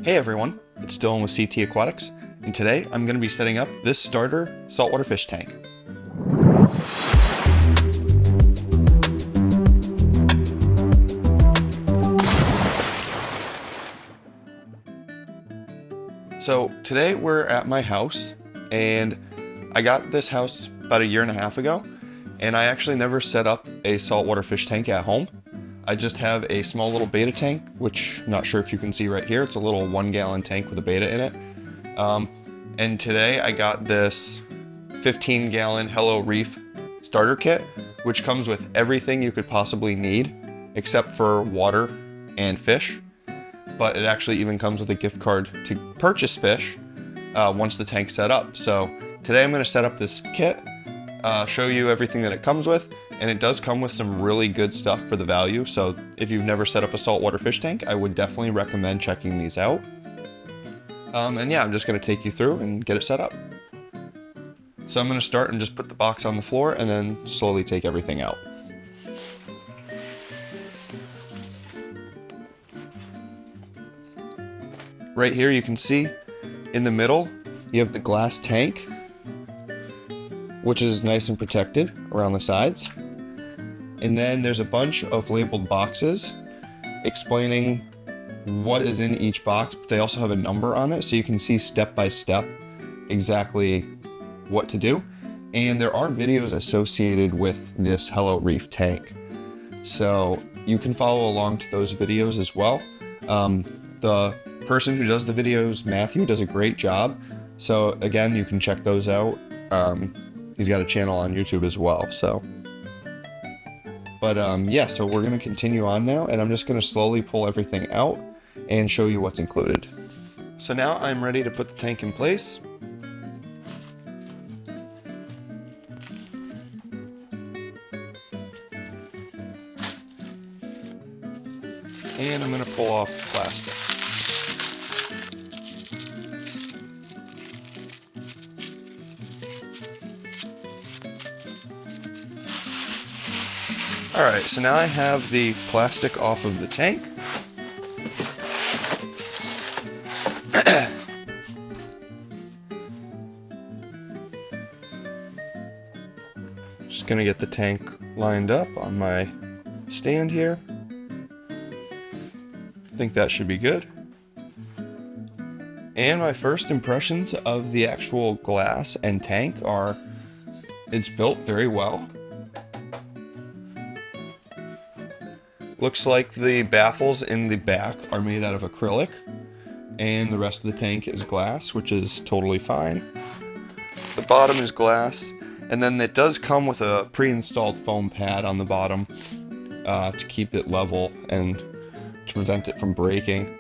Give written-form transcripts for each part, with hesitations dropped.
Hey everyone, it's Dylan with CT Aquatics, and today I'm going to be setting up this starter saltwater fish tank. So today we're at my house, and I got this house about 1.5 years ago, and I actually never set up a saltwater fish tank at home. I just have a small little beta tank, which I'm not sure if you can see right here. It's a little 1-gallon tank with a beta in it. And today I got this 15-gallon HelloReef starter kit, which comes with everything you could possibly need, except for water and fish. But it actually even comes with a gift card to purchase fish once the tank's set up. So today I'm going to set up this kit, show you everything that it comes with, and it does come with some really good stuff for the value. So if you've never set up a saltwater fish tank, I would definitely recommend checking these out. And yeah, I'm just going to take you through and get it set up. So I'm going to start and just put the box on the floor and then slowly take everything out. Right here you can see in the middle you have the glass tank, which is nice and protected around the sides. And then there's a bunch of labeled boxes explaining what is in each box, but they also have a number on it, so you can see step by step exactly what to do. And there are videos associated with this HelloReef tank, so you can follow along to those videos as well. The person who does the videos, Matthew, does a great job, so again, you can check those out. He's got a channel on YouTube as well, so. But yeah, so we're gonna continue on now, and I'm just gonna slowly pull everything out and show you what's included. So now I'm ready to put the tank in place. And I'm gonna pull off the plastic. Alright, so now I have the plastic off of the tank. Just gonna get the tank lined up on my stand here. I think that should be good. And my first impressions of the actual glass and tank are, it's built very well. Looks like the baffles in the back are made out of acrylic, and the rest of the tank is glass, which is totally fine. The bottom is glass, and then it does come with a pre-installed foam pad on the bottom to keep it level and to prevent it from breaking.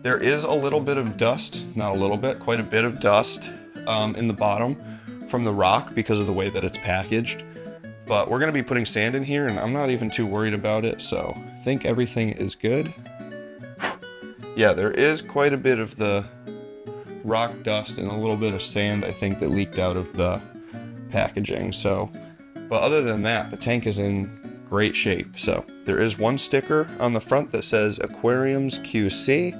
There is a little bit of dust, not a little bit, quite a bit of dust in the bottom from the rock because of the way that it's packaged. But we're going to be putting sand in here, and I'm not even too worried about it, so I think everything is good. Yeah, there is quite a bit of the rock dust and a little bit of sand, I think, that leaked out of the packaging. So, but other than that, the tank is in great shape. So there is one sticker on the front that says Aquariums QC.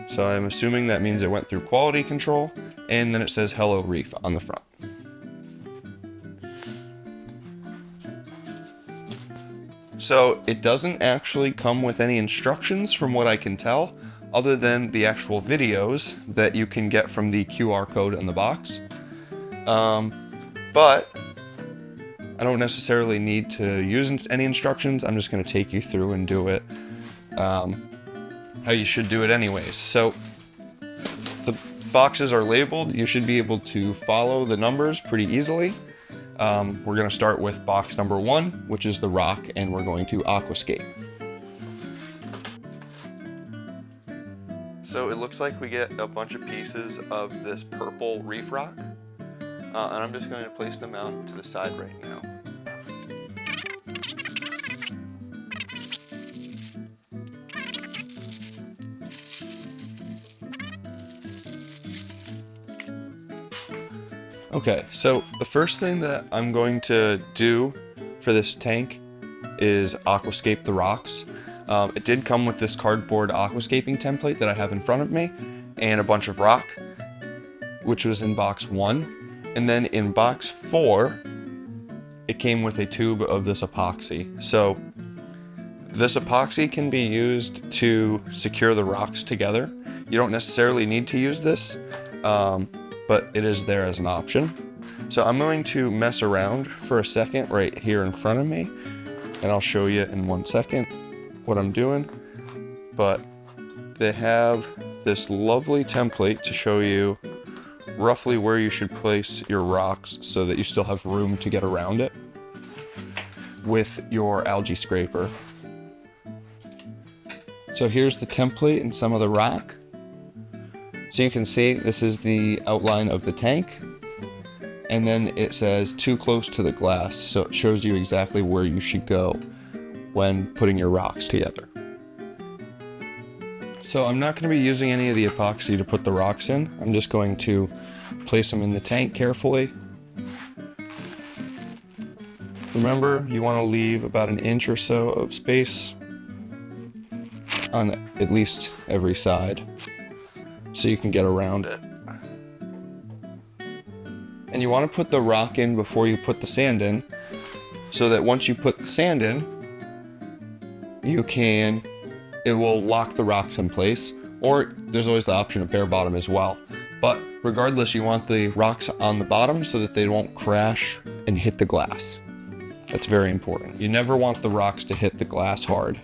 So I'm assuming that means it went through quality control, and then it says HelloReef on the front. So it doesn't actually come with any instructions from what I can tell, other than the actual videos that you can get from the QR code in the box. But I don't necessarily need to use any instructions. I'm just going to take you through and do it how you should do it anyways. So the boxes are labeled. You should be able to follow the numbers pretty easily. We're going to start with box number 1, which is the rock, and we're going to aquascape. So it looks like we get a bunch of pieces of this purple reef rock, and I'm just going to place them out to the side right now. Okay, so the first thing that I'm going to do for this tank is aquascape the rocks. It did come with this cardboard aquascaping template that I have in front of me, and a bunch of rock, which was in box 1. And then in box 4, it came with a tube of this epoxy. So this epoxy can be used to secure the rocks together. You don't necessarily need to use this, but it is there as an option. So I'm going to mess around for a second right here in front of me, and I'll show you in 1 second what I'm doing. But they have this lovely template to show you roughly where you should place your rocks so that you still have room to get around it with your algae scraper. So here's the template and some of the rock. So you can see this is the outline of the tank, and then it says too close to the glass, so it shows you exactly where you should go when putting your rocks together. So I'm not going to be using any of the epoxy to put the rocks in. I'm just going to place them in the tank carefully. Remember, you want to leave about 1 inch or so of space on at least every side so you can get around it. And you want to put the rock in before you put the sand in, so that once you put the sand in, it will lock the rocks in place, or there's always the option of bare bottom as well. But regardless, you want the rocks on the bottom so that they won't crash and hit the glass. That's very important. You never want the rocks to hit the glass hard.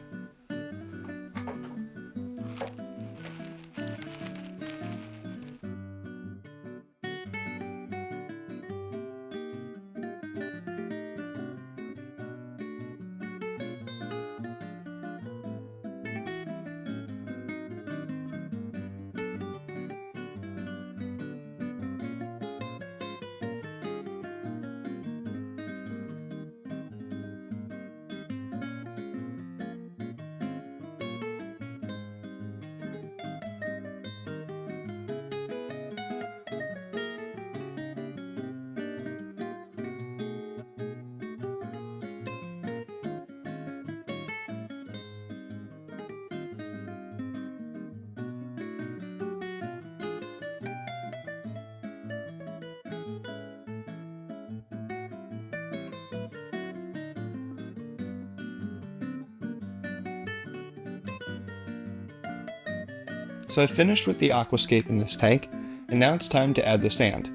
So I finished with the aquascape in this tank, and now it's time to add the sand.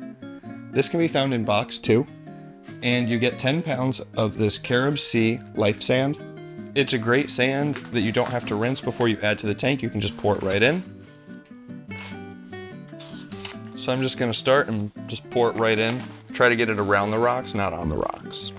This can be found in box 2, and you get 10 pounds of this Carib Sea Life Sand. It's a great sand that you don't have to rinse before you add to the tank. You can just pour it right in. So I'm just going to start and just pour it right in. Try to get it around the rocks, not on the rocks.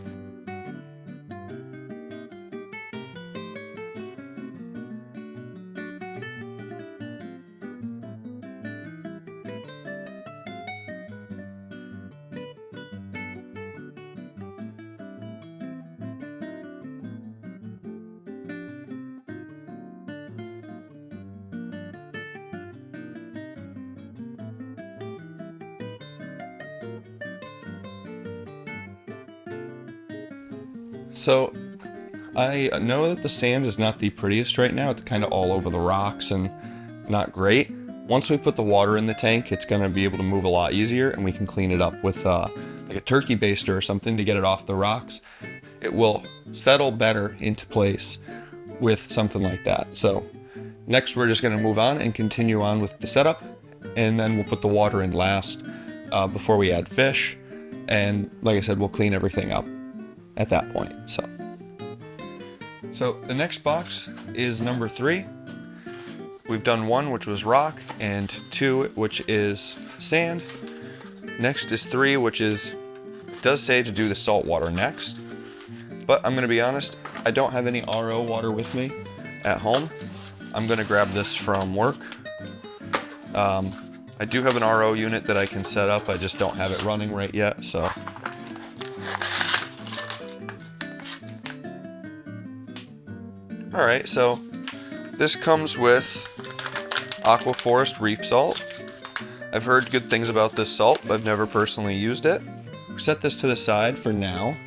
So I know that the sand is not the prettiest right now. It's kind of all over the rocks and not great. Once we put the water in the tank, it's going to be able to move a lot easier, and we can clean it up with like a turkey baster or something to get it off the rocks. It will settle better into place with something like that. So next we're just going to move on and continue on with the setup, and then we'll put the water in last before we add fish. And like I said, we'll clean everything up at that point. So the next box is number 3. We've done 1, which was rock, and 2, which is sand. Next is 3, which is, it does say to do the salt water next, but I'm going to be honest, I don't have any RO water with me at home. I'm going to grab this from work. I do have an RO unit that I can set up, I just don't have it running right yet, so. Alright, so this comes with Aquaforest Reef Salt. I've heard good things about this salt, but I've never personally used it. Set this to the side for now.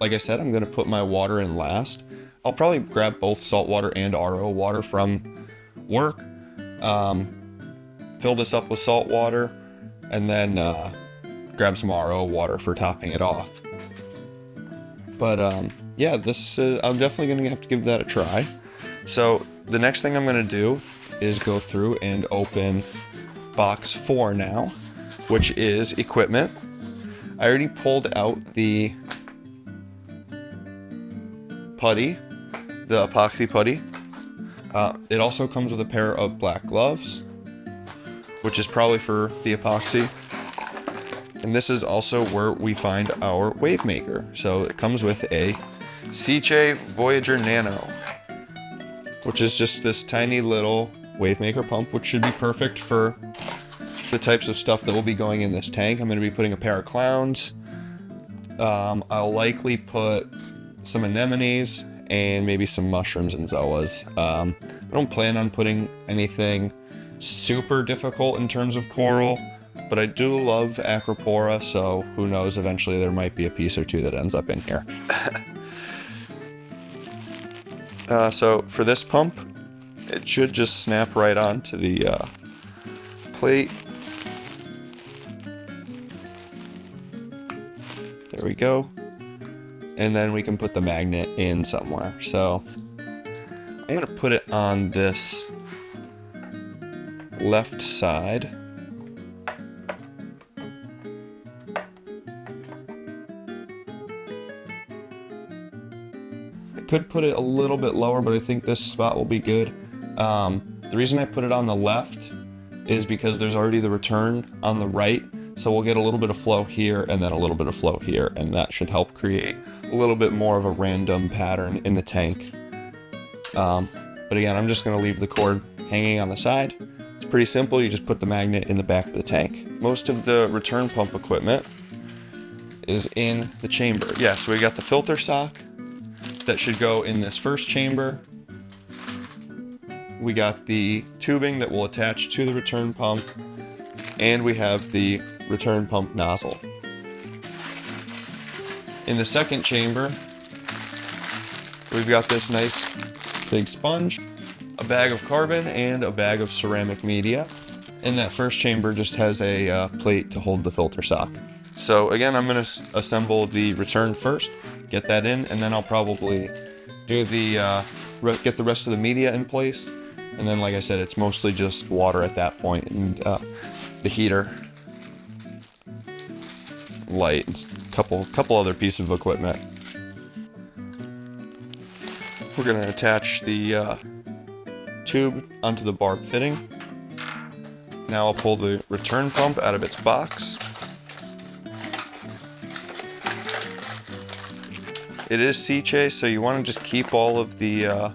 Like I said, I'm going to put my water in last. I'll probably grab both saltwater and RO water from work, fill this up with salt water, and then grab some RO water for topping it off. But yeah, I'm definitely going to have to give that a try. So the next thing I'm going to do is go through and open box 4 now, which is equipment. I already pulled out the putty, the epoxy putty. It also comes with a pair of black gloves, which is probably for the epoxy. And this is also where we find our wave maker. So it comes with a CJ Voyager Nano, which is just this tiny little wave maker pump, which should be perfect for the types of stuff that will be going in this tank. I'm going to be putting a pair of clowns. I'll likely put some anemones and maybe some mushrooms and zoas. I don't plan on putting anything super difficult in terms of coral, but I do love Acropora, so who knows, eventually there might be a piece or two that ends up in here. So for this pump, it should just snap right onto the plate. There we go. And then we can put the magnet in somewhere. So I'm going to put it on this left side. I could put it a little bit lower, but I think this spot will be good. The reason I put it on the left is because there's already the return on the right. So we'll get a little bit of flow here and then a little bit of flow here, and that should help create a little bit more of a random pattern in the tank. But again, I'm just going to leave the cord hanging on the side. It's pretty simple. You just put the magnet in the back of the tank. Most of the return pump equipment is in the chamber. Yeah, so we got the filter sock that should go in this first chamber. We got the tubing that will attach to the return pump, and we have the return pump nozzle. In the second chamber, we've got this nice big sponge, a bag of carbon, and a bag of ceramic media. And that first chamber just has a plate to hold the filter sock. So again, I'm going to assemble the return first, get that in, and then I'll probably do the get the rest of the media in place. And then, like I said, it's mostly just water at that point, and the heater, light, and a couple other pieces of equipment. We're going to attach the tube onto the barb fitting. Now I'll pull the return pump out of its box. It is CJ, so you want to just keep all of the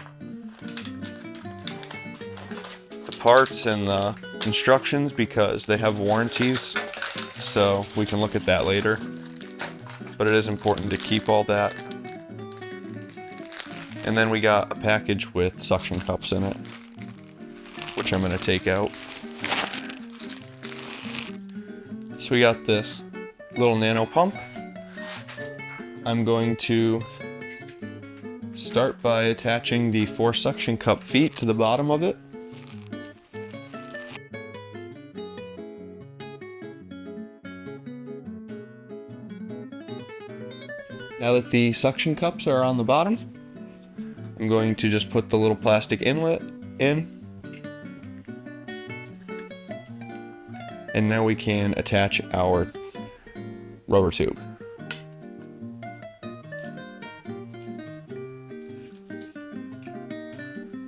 parts and the instructions because they have warranties, so we can look at that later. But it is important to keep all that. And then we got a package with suction cups in it, which I'm going to take out. So we got this little nano pump. I'm going to start by attaching the 4 suction cup feet to the bottom of it. Now that the suction cups are on the bottom, I'm going to just put the little plastic inlet in. And now we can attach our rubber tube.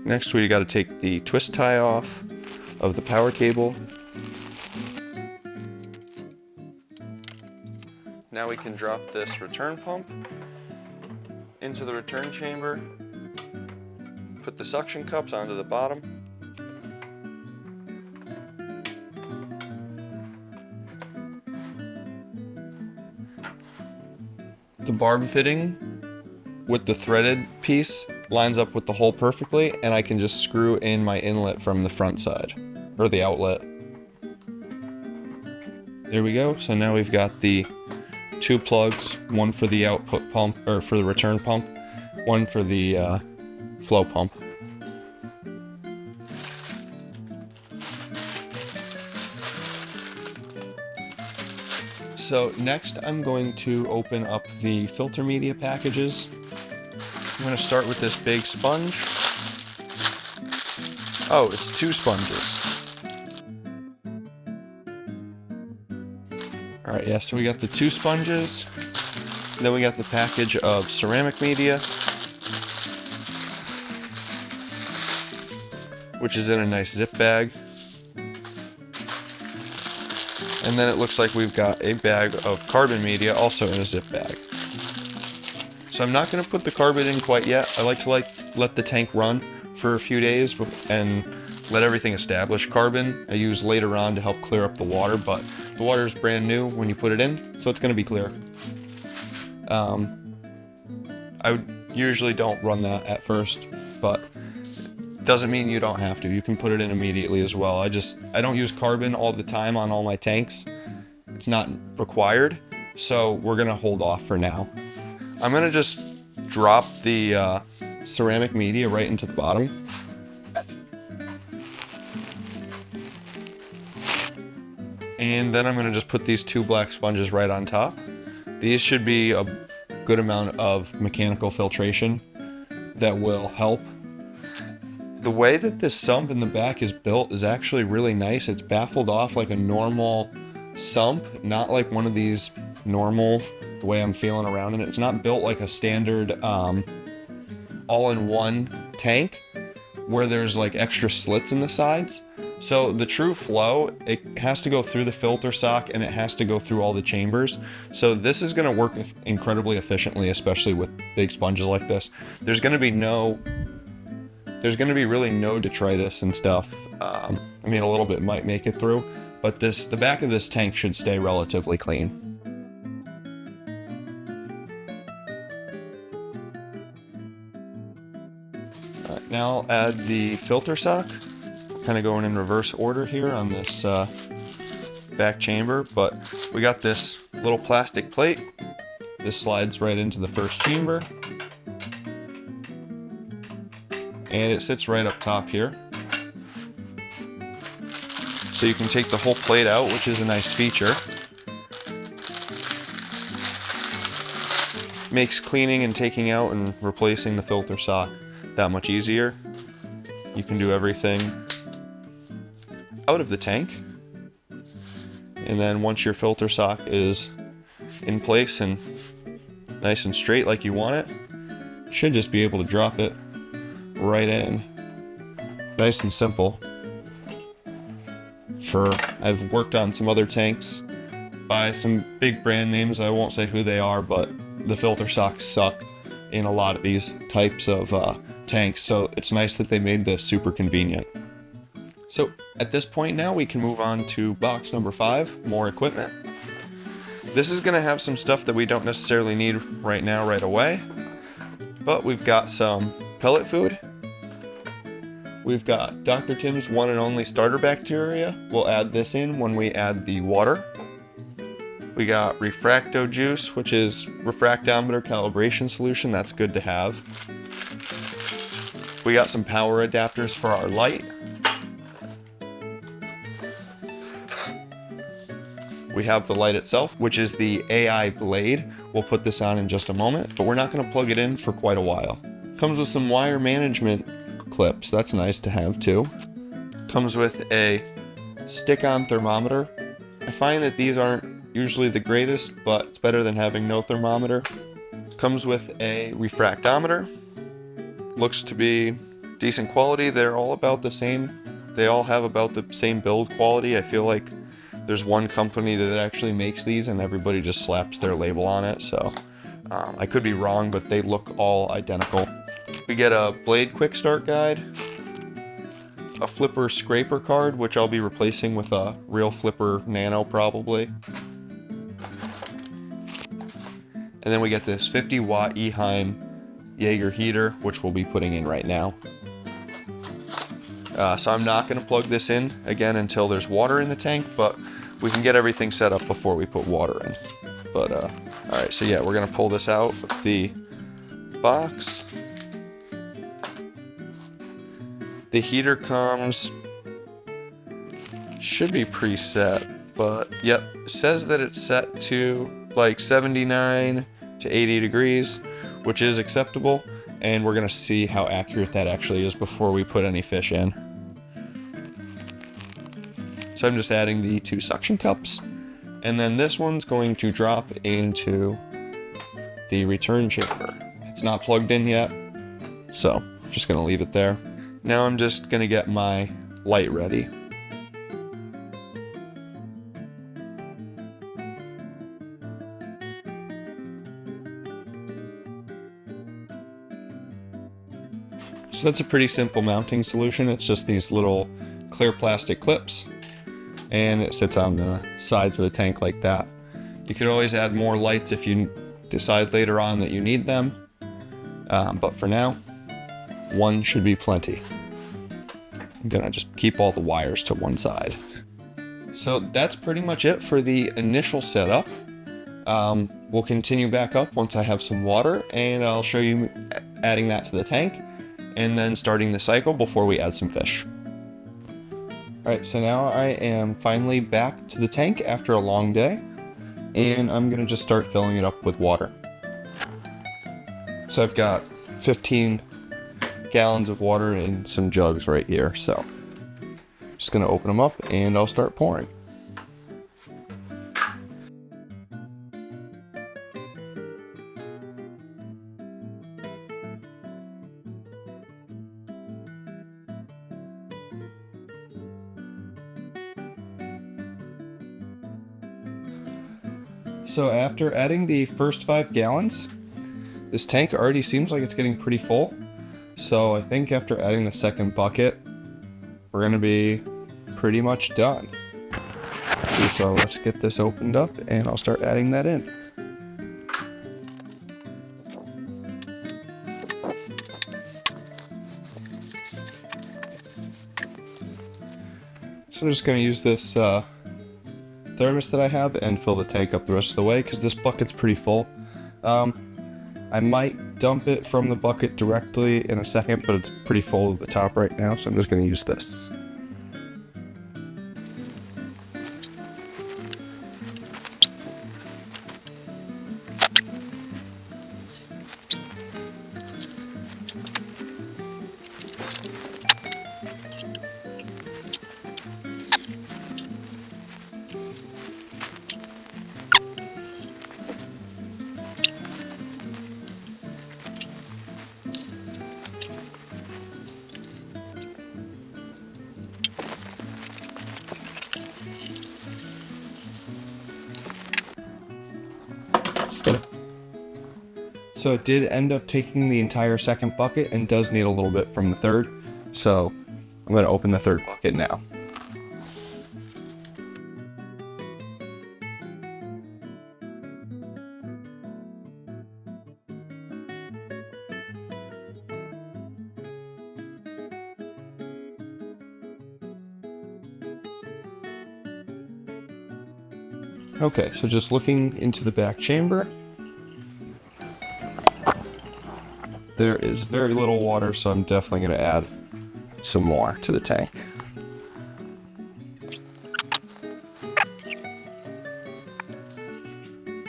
Next, we got to take the twist tie off of the power cable. Now we can drop this return pump into the return chamber, put the suction cups onto the bottom, the barb fitting with the threaded piece lines up with the hole perfectly, and I can just screw in my inlet from the front side, or the outlet. There we go. So now we've got the 2 plugs, one for the output pump, or for the return pump, one for the flow pump. So next I'm going to open up the filter media packages. I'm going to start with this big sponge. Oh, it's 2 sponges. Alright, yeah, so we got the 2 sponges. Then we got the package of ceramic media, which is in a nice zip bag. And then it looks like we've got a bag of carbon media also in a zip bag. So I'm not going to put the carbon in quite yet. I like to let the tank run for a few days and let everything establish. Carbon I use later on to help clear up the water, but the water is brand new when you put it in, so it's going to be clear. I usually don't run that at first, but doesn't mean you don't have to. You can put it in immediately as well. I don't use carbon all the time on all my tanks. It's not required, so we're gonna hold off for now. I'm gonna just drop the ceramic media right into the bottom. And then I'm gonna just put these 2 black sponges right on top. These should be a good amount of mechanical filtration that will help. The way that this sump in the back is built is actually really nice. It's baffled off like a normal sump, not like one of these normal, the way I'm feeling around in it. It's not built like a standard all-in-one tank where there's like extra slits in the sides. So the true flow, it has to go through the filter sock and it has to go through all the chambers. So this is going to work incredibly efficiently, especially with big sponges like this. There's going to be really no detritus and stuff. I mean, a little bit might make it through, but the back of this tank should stay relatively clean. All right, now I'll add the filter sock. Kind of going in reverse order here on this back chamber, but we got this little plastic plate. This slides right into the first chamber. And it sits right up top here. So you can take the whole plate out, which is a nice feature. Makes cleaning and taking out and replacing the filter sock that much easier. You can do everything out of the tank. And then once your filter sock is in place and nice and straight like you want it, you should just be able to drop it right in. Nice and simple. I've worked on some other tanks by some big brand names. I won't say who they are, but the filter socks suck in a lot of these types of tanks, so it's nice that they made this super convenient. So at this point now we can move on to box number 5, more equipment. This is going to have some stuff that we don't necessarily need right now, right away, but we've got some pellet food. We've got Dr. Tim's one and only starter bacteria. We'll add this in when we add the water. We got refracto juice, which is refractometer calibration solution. That's good to have. We got some power adapters for our light. We have the light itself, which is the AI blade. We'll put this on in just a moment, but we're not going to plug it in for quite a while. Comes with some wire management clips. That's nice to have too. Comes with a stick-on thermometer. I find that these aren't usually the greatest, but it's better than having no thermometer. Comes with a refractometer. Looks to be decent quality. They're all about the same. They all have about the same build quality. I feel like there's one company that actually makes these and everybody just slaps their label on it, so I could be wrong, but they look all identical. We get a blade quick start guide, a flipper scraper card, which I'll be replacing with a real flipper nano probably. And then we get this 50 watt Eheim Jaeger heater, which we'll be putting in right now. So I'm not going to plug this in again until there's water in the tank, but we can get everything set up before we put water in. But alright, so yeah, we're going to pull this out with the box. The heater should be preset, but yep, it says that it's set to like 79 to 80 degrees, which is acceptable, and we're gonna see how accurate that actually is before we put any fish in. So I'm just adding the 2 suction cups, and then this one's going to drop into the return chamber. It's not plugged in yet, so just gonna leave it there. Now I'm just gonna get my light ready. So that's a pretty simple mounting solution. It's just these little clear plastic clips, and it sits on the sides of the tank like that. You could always add more lights if you decide later on that you need them, but for now, one should be plenty. I'm gonna just keep all the wires to one side. So that's pretty much it for the initial setup. We'll continue back up once I have some water, and I'll show you adding that to the tank, and then starting the cycle before we add some fish. Alright, so now I am finally back to the tank after a long day, and I'm gonna just start filling it up with water. So I've got 15 gallons of water in some jugs right here, so just gonna open them up and I'll start pouring. So after adding the first 5 gallons, this tank already seems like it's getting pretty full. So I think after adding the second bucket, we're gonna be pretty much done. So let's get this opened up and I'll start adding that in. So I'm just gonna use this thermos that I have and fill the tank up the rest of the way because this bucket's pretty full. I might dump it from the bucket directly in a second, but it's pretty full at the top right now, so I'm just going to use this. So it did end up taking the entire second bucket and does need a little bit from the third. So I'm going to open the third bucket now. Okay, so just looking into the back chamber, there is very little water, so I'm definitely going to add some more to the tank.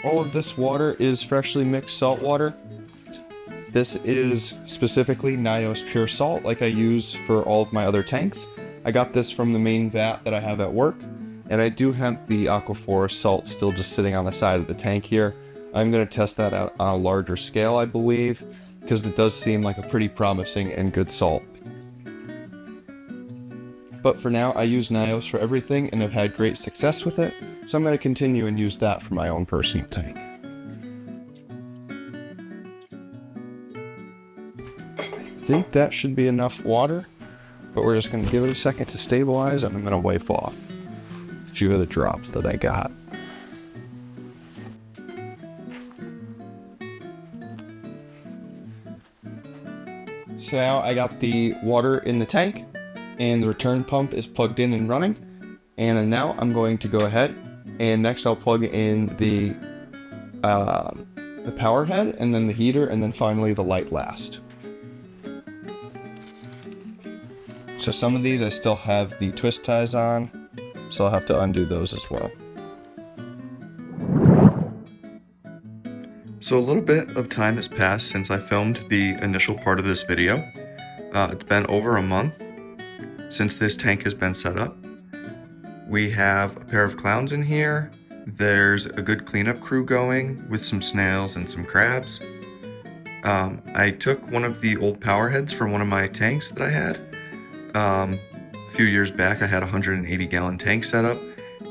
All of this water is freshly mixed salt water. This is specifically Nios Pure Salt, like I use for all of my other tanks. I got this from the main vat that I have at work, and I do have the Aquaforest salt still just sitting on the side of the tank here. I'm going to test that out on a larger scale, I believe, because it does seem like a pretty promising and good salt. But for now, I use Nios for everything and have had great success with it, so I'm going to continue and use that for my own personal tank. I think that should be enough water, but we're just going to give it a second to stabilize, and I'm going to wipe off a few of the drops that I got. So now I got the water in the tank and the return pump is plugged in and running. And now I'm going to go ahead and next I'll plug in the the power head, and then the heater, and then finally the light last. So some of these I still have the twist ties on, so I'll have to undo those as well. So a little bit of time has passed since I filmed the initial part of this video. It's been over a month since this tank has been set up. We have a pair of clowns in here. There's a good cleanup crew going with some snails and some crabs. I took one of the old power heads from one of my tanks that I had. A few years back I had a 180 gallon tank set up,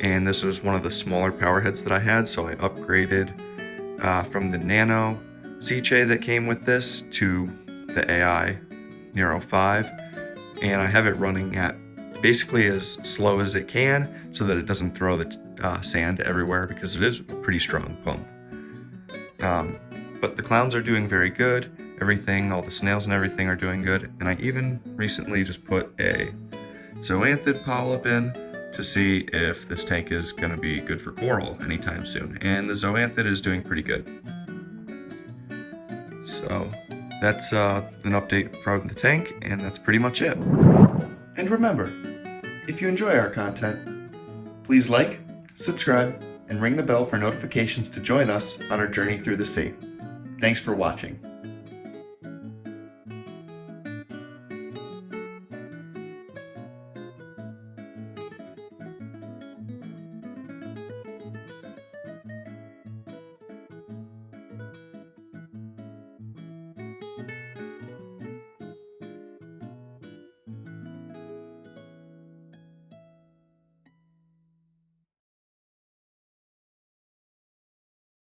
and this was one of the smaller power heads that I had, so I upgraded from the Nano C-Che that came with this to the AI Nero 5, and I have it running at basically as slow as it can so that it doesn't throw the sand everywhere, because it is a pretty strong pump. But the clowns are doing very good. Everything, all the snails and everything are doing good, and I even recently just put a zoanthid polyp in to see if this tank is going to be good for coral anytime soon, and the zoanthid is doing pretty good. So that's an update from the tank, and that's pretty much it. And remember, if you enjoy our content, please like, subscribe, and ring the bell for notifications to join us on our journey through the sea. Thanks for watching.